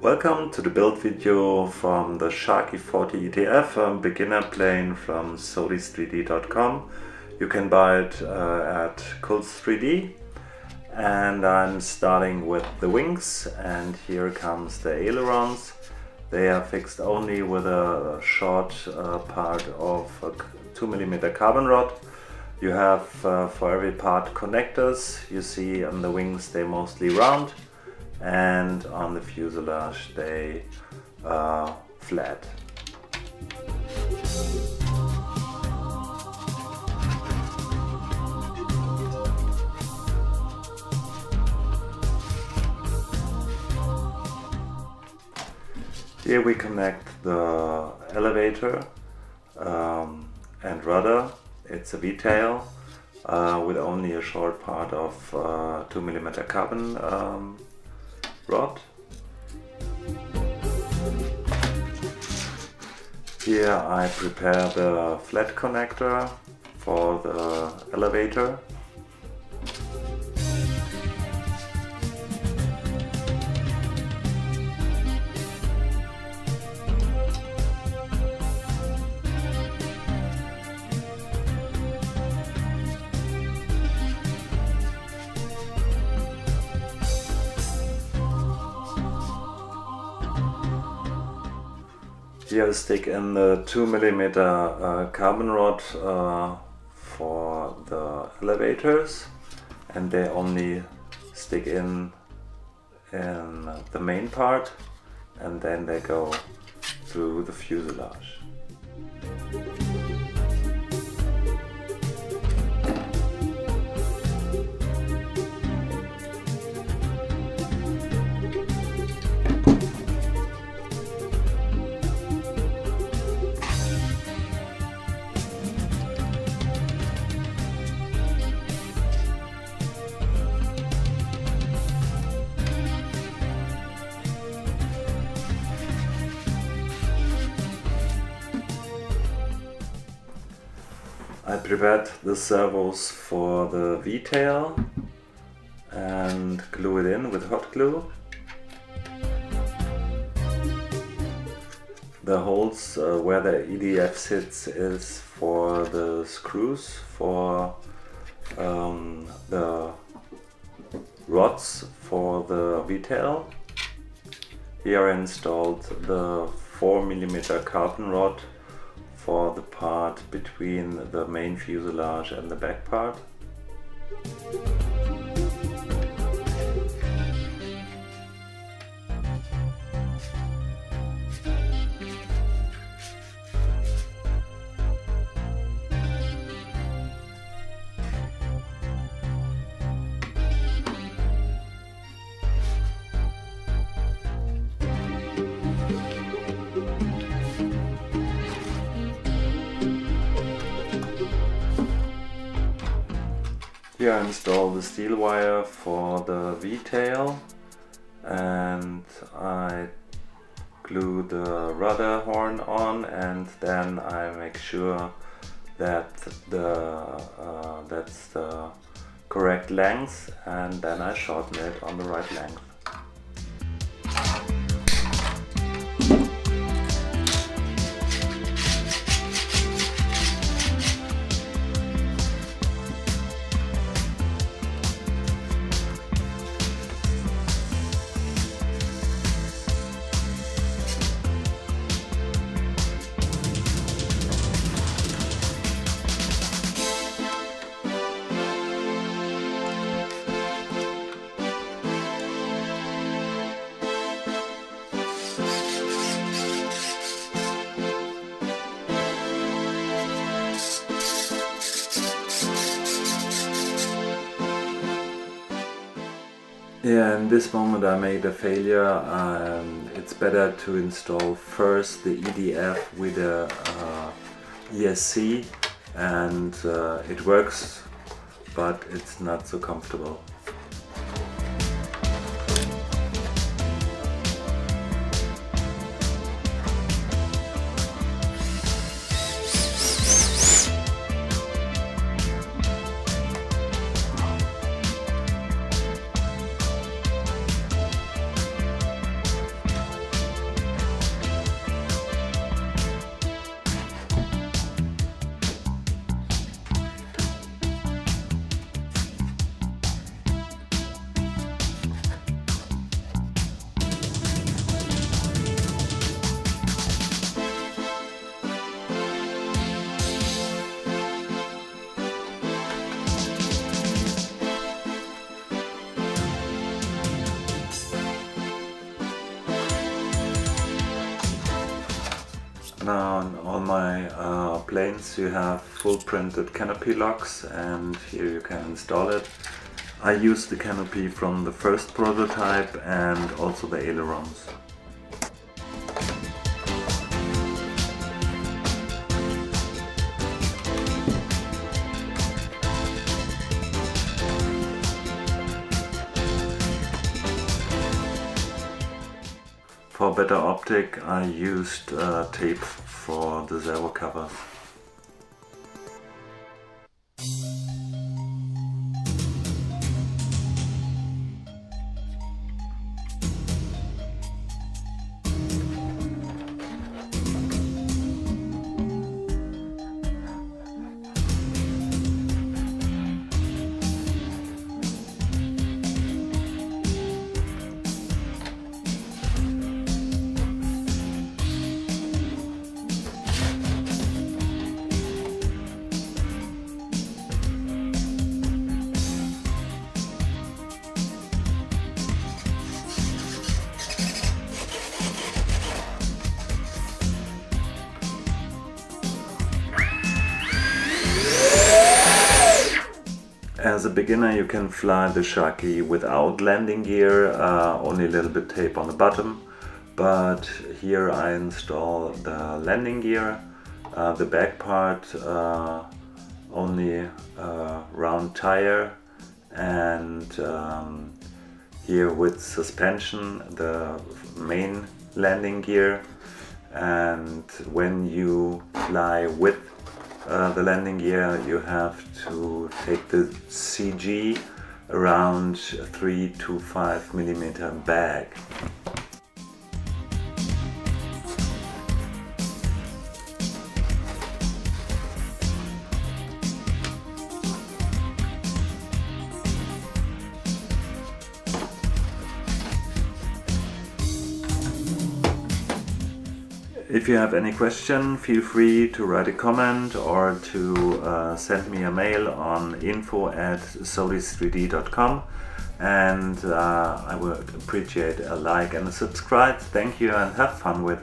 Welcome to the build video from the Sharky 40mmEDF beginner plane from solis3d.com. You can buy it at Kulz3D, and I'm starting with the wings, and here comes the ailerons. They are fixed only with a short part of a 2mm carbon rod. You have for every part connectors. You see on the wings they're mostly round, and on the fuselage they are flat. Here we connect the elevator and rudder. It's a V-tail with only a short part of 2mm carbon rod. Here I prepare the flat connector for the elevator. Here I stick in the 2mm carbon rod for the elevators, and they only stick in the main part, and then they go through the fuselage. I prepared the servos for the V-tail and glue it in with hot glue. The holes where the EDF sits is for the screws for the rods for the V-tail. Here I installed the 4mm carbon rod for the part between the main fuselage and the back part. Here I install the steel wire for the V-tail, and I glue the rudder horn on, and then I make sure that that's the correct length, and then I shorten it on the right length. Yeah, in this moment I made a failure. It's better to install first the EDF with a ESC, and it works, but it's not so comfortable. Now on all my planes you have full printed canopy locks, and here you can install it. I use the canopy from the first prototype and also the ailerons. For better optic I used tape for the servo covers. As a beginner you can fly the Sharky without landing gear, only a little bit tape on the bottom, but here I install the landing gear, the back part, only round tire, and here with suspension the main landing gear. And when you fly with the landing gear you have to take the CG around 3 to 5mm bag. If you have any question, feel free to write a comment or to send me a mail on info@solis3d.com, and I would appreciate a like and a subscribe. Thank you and have fun with